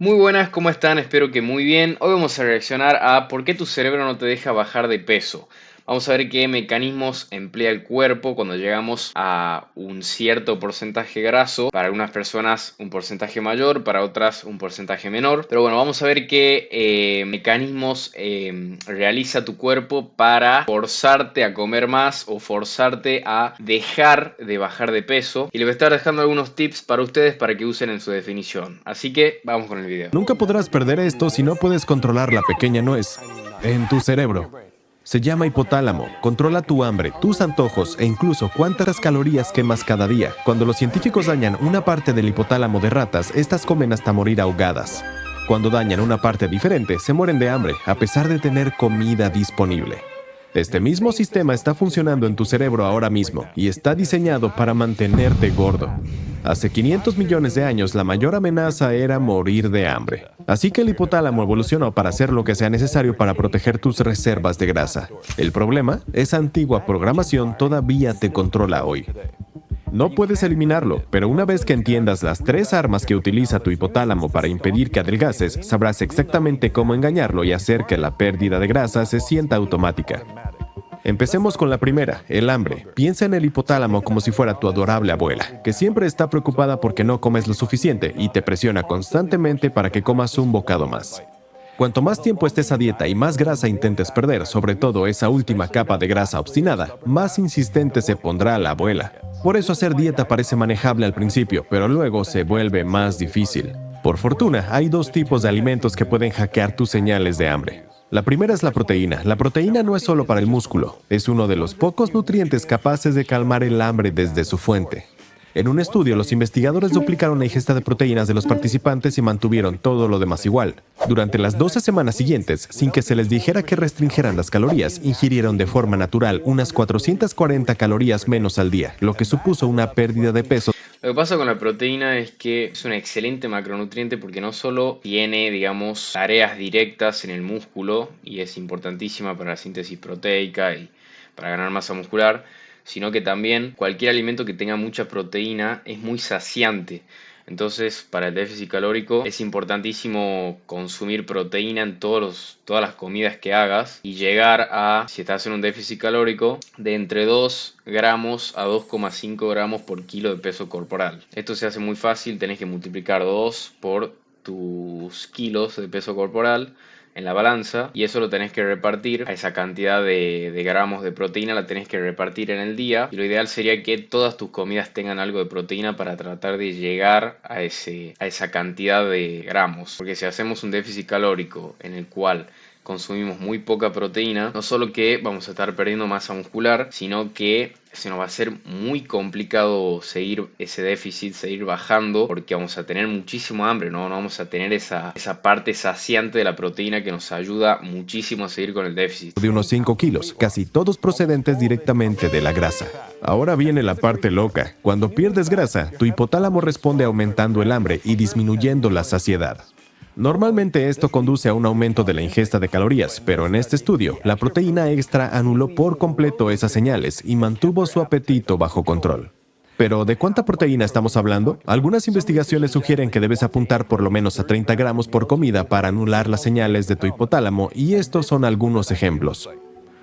Muy buenas, ¿cómo están? Espero que muy bien. Hoy vamos a reaccionar a por qué tu cerebro no te deja bajar de peso. Vamos a ver qué mecanismos emplea el cuerpo cuando llegamos a un cierto porcentaje graso. Para algunas personas un porcentaje mayor, para otras un porcentaje menor. Pero bueno, vamos a ver qué mecanismos realiza tu cuerpo para forzarte a comer más o forzarte a dejar de bajar de peso. Y les voy a estar dejando algunos tips para ustedes para que usen en su definición. Así que vamos con el video. Nunca podrás perder esto si no puedes controlar la pequeña nuez en tu cerebro. Se llama hipotálamo. Controla tu hambre, tus antojos e incluso cuántas calorías quemas cada día. Cuando los científicos dañan una parte del hipotálamo de ratas, estas comen hasta morir ahogadas. Cuando dañan una parte diferente, se mueren de hambre, a pesar de tener comida disponible. Este mismo sistema está funcionando en tu cerebro ahora mismo y está diseñado para mantenerte gordo. Hace 500 millones de años, la mayor amenaza era morir de hambre. Así que el hipotálamo evolucionó para hacer lo que sea necesario para proteger tus reservas de grasa. El problema, esa antigua programación todavía te controla hoy. No puedes eliminarlo, pero una vez que entiendas las 3 armas que utiliza tu hipotálamo para impedir que adelgaces, sabrás exactamente cómo engañarlo y hacer que la pérdida de grasa se sienta automática. Empecemos con la primera, el hambre. Piensa en el hipotálamo como si fuera tu adorable abuela, que siempre está preocupada porque no comes lo suficiente y te presiona constantemente para que comas un bocado más. Cuanto más tiempo estés a dieta y más grasa intentes perder, sobre todo esa última capa de grasa obstinada, más insistente se pondrá la abuela. Por eso hacer dieta parece manejable al principio, pero luego se vuelve más difícil. Por fortuna, hay 2 tipos de alimentos que pueden hackear tus señales de hambre. La primera es la proteína. La proteína no es solo para el músculo, es uno de los pocos nutrientes capaces de calmar el hambre desde su fuente. En un estudio, los investigadores duplicaron la ingesta de proteínas de los participantes y mantuvieron todo lo demás igual. Durante las 12 semanas siguientes, sin que se les dijera que restringieran las calorías, ingirieron de forma natural unas 440 calorías menos al día, lo que supuso una pérdida de peso. Lo que pasa con la proteína es que es un excelente macronutriente porque no solo tiene, digamos, tareas directas en el músculo y es importantísima para la síntesis proteica y para ganar masa muscular, sino que también cualquier alimento que tenga mucha proteína es muy saciante. Entonces, para el déficit calórico es importantísimo consumir proteína en todas las comidas que hagas y llegar a, si estás en un déficit calórico, de entre 2 gramos a 2,5 gramos por kilo de peso corporal. Esto se hace muy fácil, tenés que multiplicar 2 por tus kilos de peso corporal en la balanza y eso lo tenés que repartir a esa cantidad de gramos de proteína, la tenés que repartir en el día y lo ideal sería que todas tus comidas tengan algo de proteína para tratar de llegar a esa cantidad de gramos, porque si hacemos un déficit calórico en el cual consumimos muy poca proteína, no solo que vamos a estar perdiendo masa muscular, sino que se nos va a hacer muy complicado seguir ese déficit, seguir bajando, porque vamos a tener muchísimo hambre, no vamos a tener esa parte saciante de la proteína que nos ayuda muchísimo a seguir con el déficit. De unos 5 kilos, casi todos procedentes directamente de la grasa. Ahora viene la parte loca. Cuando pierdes grasa, tu hipotálamo responde aumentando el hambre y disminuyendo la saciedad. Normalmente esto conduce a un aumento de la ingesta de calorías, pero en este estudio, la proteína extra anuló por completo esas señales y mantuvo su apetito bajo control. Pero, ¿de cuánta proteína estamos hablando? Algunas investigaciones sugieren que debes apuntar por lo menos a 30 gramos por comida para anular las señales de tu hipotálamo, y estos son algunos ejemplos.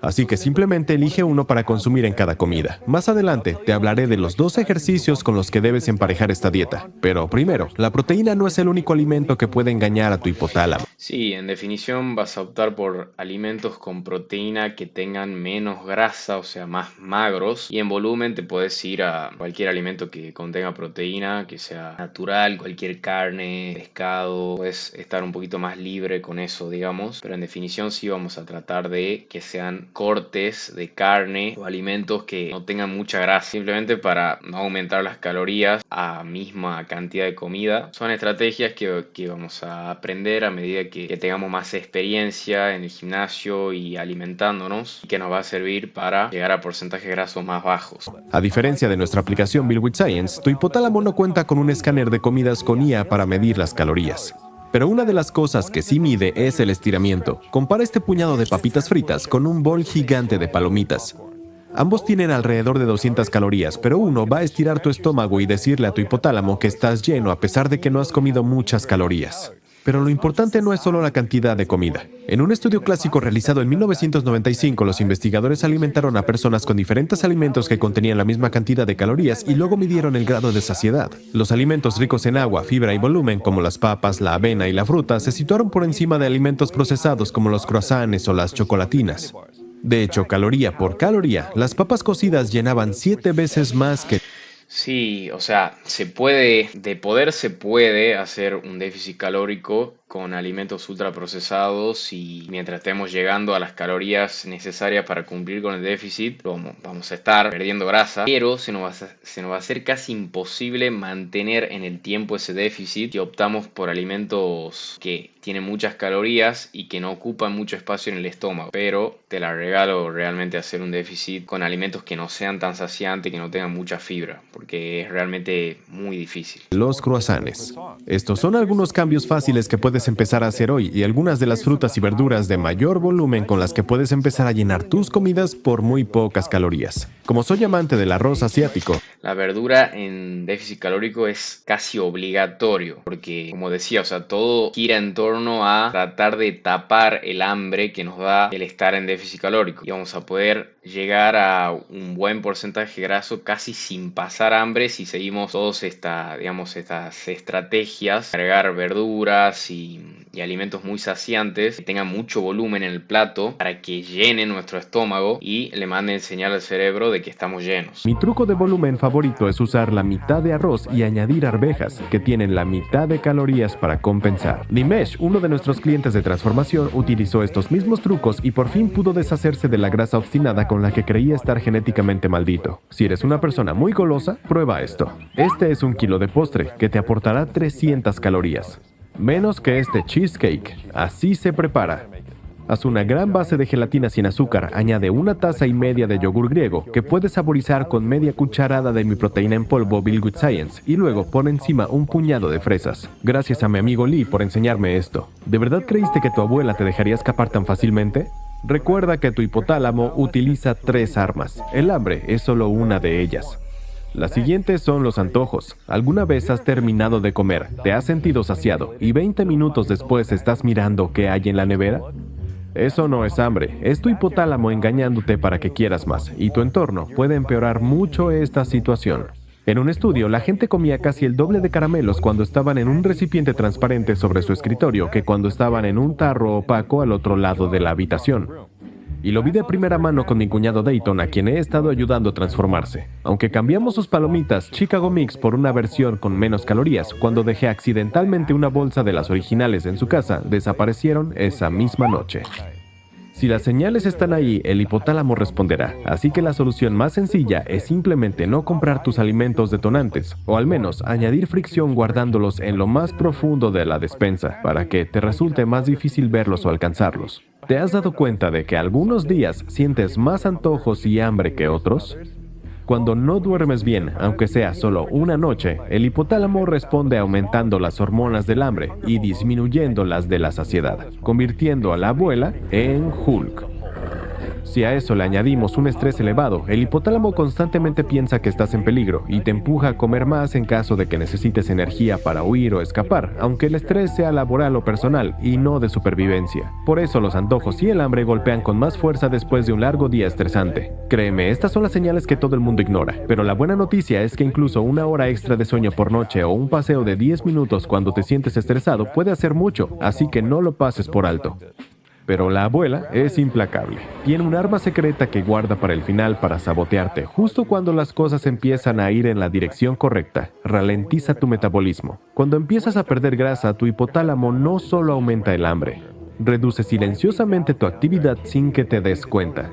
Así que simplemente elige uno para consumir en cada comida. Más adelante te hablaré de los 2 ejercicios con los que debes emparejar esta dieta. Pero primero, la proteína no es el único alimento que puede engañar a tu hipotálamo. Sí, en definición vas a optar por alimentos con proteína que tengan menos grasa, o sea, más magros. Y en volumen te puedes ir a cualquier alimento que contenga proteína, que sea natural, cualquier carne, pescado. Puedes estar un poquito más libre con eso, digamos. Pero en definición sí vamos a tratar de que sean cortes de carne o alimentos que no tengan mucha grasa, simplemente para no aumentar las calorías a misma cantidad de comida. Son estrategias que vamos a aprender a medida que tengamos más experiencia en el gimnasio y alimentándonos, y que nos va a servir para llegar a porcentajes grasos más bajos. A diferencia de nuestra aplicación Build with Science, tu hipotálamo no cuenta con un escáner de comidas con IA para medir las calorías. Pero una de las cosas que sí mide es el estiramiento. Compara este puñado de papitas fritas con un bol gigante de palomitas. Ambos tienen alrededor de 200 calorías, pero uno va a estirar tu estómago y decirle a tu hipotálamo que estás lleno a pesar de que no has comido muchas calorías. Pero lo importante no es solo la cantidad de comida. En un estudio clásico realizado en 1995, los investigadores alimentaron a personas con diferentes alimentos que contenían la misma cantidad de calorías y luego midieron el grado de saciedad. Los alimentos ricos en agua, fibra y volumen, como las papas, la avena y la fruta, se situaron por encima de alimentos procesados como los croissants o las chocolatinas. De hecho, caloría por caloría, las papas cocidas llenaban 7 veces más que... Sí, o sea, se puede hacer un déficit calórico con alimentos ultraprocesados y mientras estemos llegando a las calorías necesarias para cumplir con el déficit, vamos a estar perdiendo grasa, pero se nos va a hacer casi imposible mantener en el tiempo ese déficit si optamos por alimentos que tienen muchas calorías y que no ocupan mucho espacio en el estómago. Pero te la regalo realmente hacer un déficit con alimentos que no sean tan saciantes, que no tengan mucha fibra, porque es realmente muy difícil. Los croissants. Estos son algunos cambios fáciles que puedes empezar a hacer hoy y algunas de las frutas y verduras de mayor volumen con las que puedes empezar a llenar tus comidas por muy pocas calorías. Como soy amante del arroz asiático, La verdura en déficit calórico es casi obligatorio, porque como decía, o sea, todo gira en torno a tratar de tapar el hambre que nos da el estar en déficit calórico. Y vamos a poder llegar a un buen porcentaje graso casi sin pasar hambre si seguimos todas estas estrategias, agregar verduras y alimentos muy saciantes que tengan mucho volumen en el plato para que llenen nuestro estómago y le manden señal al cerebro de que estamos llenos. mi truco de volumen favorito es usar la mitad de arroz y añadir arvejas, que tienen la mitad de calorías para compensar. Nimesh, uno de nuestros clientes de transformación, utilizó estos mismos trucos y por fin pudo deshacerse de la grasa obstinada con la que creía estar genéticamente maldito. Si eres una persona muy golosa, prueba esto. Este es 1 kilo de postre que te aportará 300 calorías. Menos que este cheesecake. Así se prepara. Haz una gran base de gelatina sin azúcar, añade 1,5 tazas de yogur griego, que puedes saborizar con media cucharada de mi proteína en polvo Bill Good Science, y luego pon encima un puñado de fresas. Gracias a mi amigo Lee por enseñarme esto. ¿De verdad creíste que tu abuela te dejaría escapar tan fácilmente? Recuerda que tu hipotálamo utiliza 3 armas. El hambre es solo una de ellas. Las siguientes son los antojos. ¿Alguna vez has terminado de comer, te has sentido saciado y 20 minutos después estás mirando qué hay en la nevera? Eso no es hambre, es tu hipotálamo engañándote para que quieras más, y tu entorno puede empeorar mucho esta situación. En un estudio, la gente comía casi el doble de caramelos cuando estaban en un recipiente transparente sobre su escritorio que cuando estaban en un tarro opaco al otro lado de la habitación. Y lo vi de primera mano con mi cuñado Dayton, a quien he estado ayudando a transformarse. Aunque cambiamos sus palomitas Chicago Mix por una versión con menos calorías, cuando dejé accidentalmente una bolsa de las originales en su casa, desaparecieron esa misma noche. Si las señales están ahí, el hipotálamo responderá. Así que la solución más sencilla es simplemente no comprar tus alimentos detonantes, o al menos añadir fricción guardándolos en lo más profundo de la despensa, para que te resulte más difícil verlos o alcanzarlos. ¿Te has dado cuenta de que algunos días sientes más antojos y hambre que otros? Cuando no duermes bien, aunque sea solo una noche, el hipotálamo responde aumentando las hormonas del hambre y disminuyendo las de la saciedad, convirtiendo a la abuela en Hulk. Si a eso le añadimos un estrés elevado, el hipotálamo constantemente piensa que estás en peligro y te empuja a comer más en caso de que necesites energía para huir o escapar, aunque el estrés sea laboral o personal y no de supervivencia. Por eso los antojos y el hambre golpean con más fuerza después de un largo día estresante. Créeme, estas son las señales que todo el mundo ignora, pero la buena noticia es que incluso 1 hora extra de sueño por noche o un paseo de 10 minutos cuando te sientes estresado puede hacer mucho, así que no lo pases por alto. Pero la abuela es implacable. Tiene un arma secreta que guarda para el final para sabotearte justo cuando las cosas empiezan a ir en la dirección correcta. Ralentiza tu metabolismo. Cuando empiezas a perder grasa, tu hipotálamo no solo aumenta el hambre, reduce silenciosamente tu actividad sin que te des cuenta.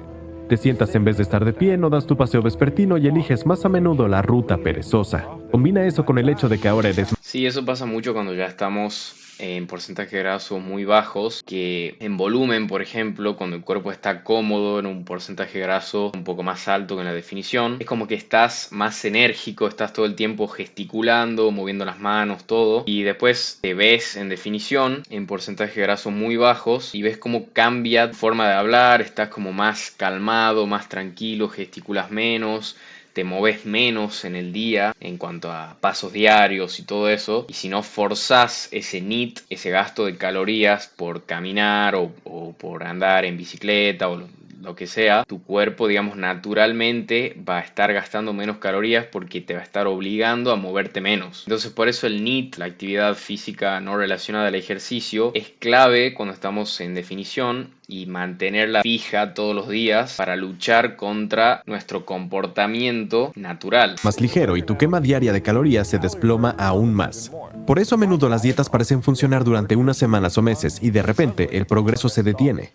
Te sientas en vez de estar de pie, no das tu paseo vespertino y eliges más a menudo la ruta perezosa. Combina eso con el hecho de que ahora eres... Sí, eso pasa mucho cuando ya estamos en porcentaje de grasos muy bajos, que en volumen, por ejemplo, cuando el cuerpo está cómodo en un porcentaje de graso un poco más alto que en la definición, es como que estás más enérgico, estás todo el tiempo gesticulando, moviendo las manos, todo, y después te ves en definición en porcentaje de grasos muy bajos y ves cómo cambia tu forma de hablar, estás como más calmado, más tranquilo, gesticulas menos, te moves menos en el día en cuanto a pasos diarios y todo eso, y si no forzás ese NEAT, ese gasto de calorías por caminar o por andar en bicicleta o lo que sea, tu cuerpo, digamos, naturalmente va a estar gastando menos calorías porque te va a estar obligando a moverte menos. Entonces, por eso el NEAT, la actividad física no relacionada al ejercicio, es clave cuando estamos en definición y mantenerla fija todos los días para luchar contra nuestro comportamiento natural. Más ligero y tu quema diaria de calorías se desploma aún más. Por eso a menudo las dietas parecen funcionar durante unas semanas o meses y de repente el progreso se detiene.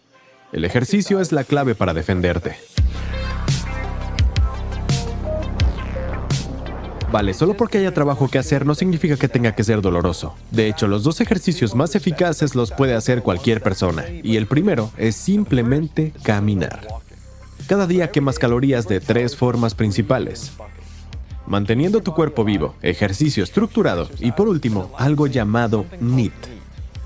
El ejercicio es la clave para defenderte. Vale, solo porque haya trabajo que hacer no significa que tenga que ser doloroso. De hecho, los dos ejercicios más eficaces los puede hacer cualquier persona. Y el primero es simplemente caminar. Cada día quemas calorías de 3 formas principales: manteniendo tu cuerpo vivo, ejercicio estructurado y por último, algo llamado NEAT.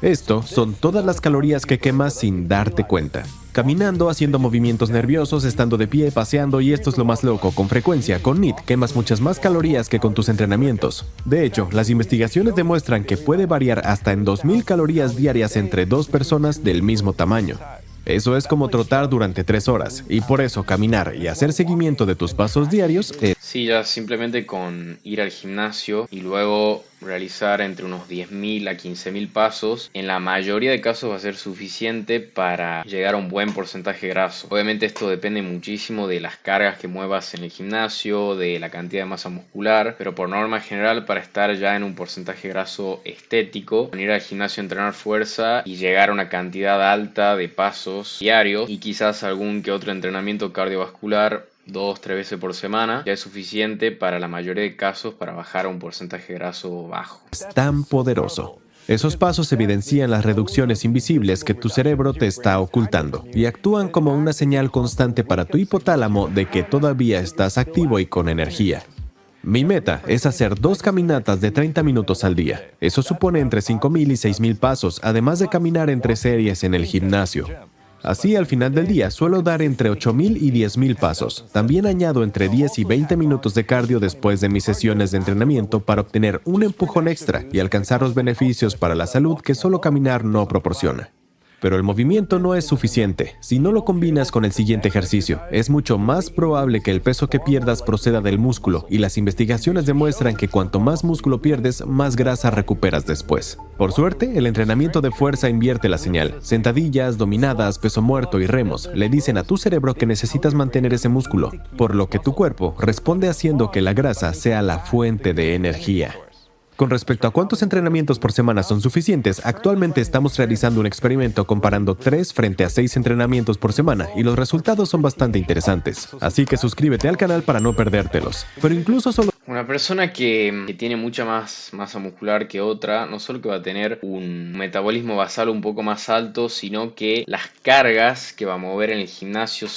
Esto son todas las calorías que quemas sin darte cuenta. Caminando, haciendo movimientos nerviosos, estando de pie, paseando, y esto es lo más loco, con frecuencia, con NEAT quemas muchas más calorías que con tus entrenamientos. De hecho, las investigaciones demuestran que puede variar hasta en 2000 calorías diarias entre dos personas del mismo tamaño. Eso es como trotar durante 3 horas, y por eso caminar y hacer seguimiento de tus pasos diarios es... Sí, ya simplemente con ir al gimnasio y luego realizar entre unos 10.000 a 15.000 pasos, en la mayoría de casos va a ser suficiente para llegar a un buen porcentaje graso. Obviamente esto depende muchísimo de las cargas que muevas en el gimnasio, de la cantidad de masa muscular, pero por norma general, para estar ya en un porcentaje graso estético, ir al gimnasio a entrenar fuerza y llegar a una cantidad alta de pasos diarios y quizás algún que otro entrenamiento cardiovascular 2-3 veces por semana, ya es suficiente para la mayoría de casos para bajar a un porcentaje graso bajo. Es tan poderoso. Esos pasos evidencian las reducciones invisibles que tu cerebro te está ocultando y actúan como una señal constante para tu hipotálamo de que todavía estás activo y con energía. Mi meta es hacer 2 caminatas de 30 minutos al día. Eso supone entre 5.000 y 6.000 pasos, además de caminar entre series en el gimnasio. Así, al final del día, suelo dar entre 8.000 y 10.000 pasos. También añado entre 10 y 20 minutos de cardio después de mis sesiones de entrenamiento para obtener un empujón extra y alcanzar los beneficios para la salud que solo caminar no proporciona. Pero el movimiento no es suficiente. Si no lo combinas con el siguiente ejercicio, es mucho más probable que el peso que pierdas proceda del músculo, y las investigaciones demuestran que cuanto más músculo pierdes, más grasa recuperas después. Por suerte, el entrenamiento de fuerza invierte la señal. Sentadillas, dominadas, peso muerto y remos le dicen a tu cerebro que necesitas mantener ese músculo, por lo que tu cuerpo responde haciendo que la grasa sea la fuente de energía. Con respecto a cuántos entrenamientos por semana son suficientes, actualmente estamos realizando un experimento comparando 3 frente a 6 entrenamientos por semana y los resultados son bastante interesantes. Así que suscríbete al canal para no perdértelos. Pero incluso solo... Una persona que tiene mucha más masa muscular que otra, no solo que va a tener un metabolismo basal un poco más alto, sino que las cargas que va a mover en el gimnasio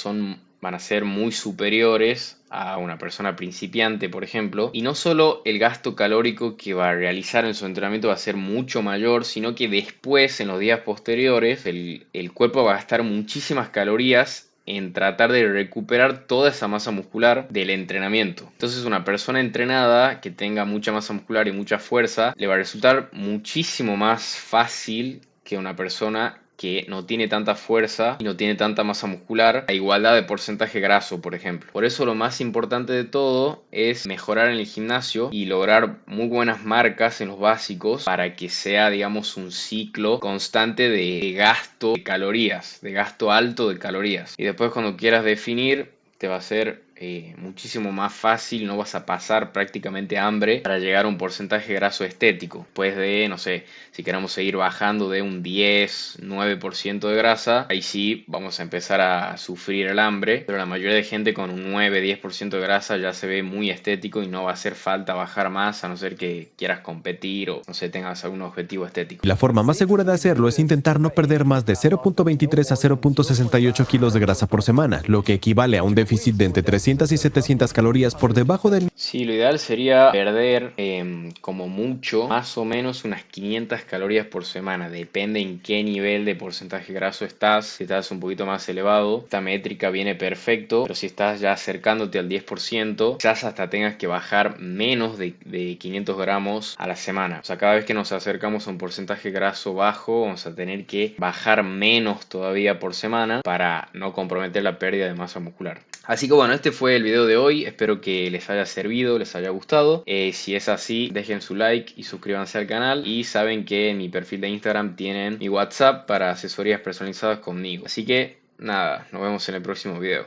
van a ser muy superiores a una persona principiante, por ejemplo, y no solo el gasto calórico que va a realizar en su entrenamiento va a ser mucho mayor, sino que después, en los días posteriores, el cuerpo va a gastar muchísimas calorías en tratar de recuperar toda esa masa muscular del entrenamiento. Entonces, una persona entrenada que tenga mucha masa muscular y mucha fuerza, le va a resultar muchísimo más fácil que una persona que no tiene tanta fuerza y no tiene tanta masa muscular a igualdad de porcentaje graso, por ejemplo. Por eso lo más importante de todo es mejorar en el gimnasio y lograr muy buenas marcas en los básicos para que sea, digamos, un ciclo constante de gasto de calorías, de gasto alto de calorías. Y después, cuando quieras definir, te va a ser muchísimo más fácil, no vas a pasar prácticamente hambre para llegar a un porcentaje graso estético. Después de, no sé, si queremos seguir bajando de un 10-9% de grasa, ahí sí vamos a empezar a sufrir el hambre, pero la mayoría de gente con un 9-10% de grasa ya se ve muy estético y no va a hacer falta bajar más, a no ser que quieras competir o, no sé, tengas algún objetivo estético. La forma más segura de hacerlo es intentar no perder más de 0.23 a 0.68 kilos de grasa por semana, lo que equivale a un déficit de entre 3 300 y 700 calorías por debajo del... Sí, lo ideal sería perder como mucho, más o menos unas 500 calorías por semana. Depende en qué nivel de porcentaje graso estás. Si estás un poquito más elevado, esta métrica viene perfecto. Pero si estás ya acercándote al 10%, quizás hasta tengas que bajar menos de 500 gramos a la semana. O sea, cada vez que nos acercamos a un porcentaje graso bajo, vamos a tener que bajar menos todavía por semana para no comprometer la pérdida de masa muscular. Así que bueno, este fue el video de hoy. Espero que les haya servido, les haya gustado. Si es así, dejen su like y suscríbanse al canal. Y saben que en mi perfil de Instagram tienen mi WhatsApp para asesorías personalizadas conmigo. Así que nada, nos vemos en el próximo video.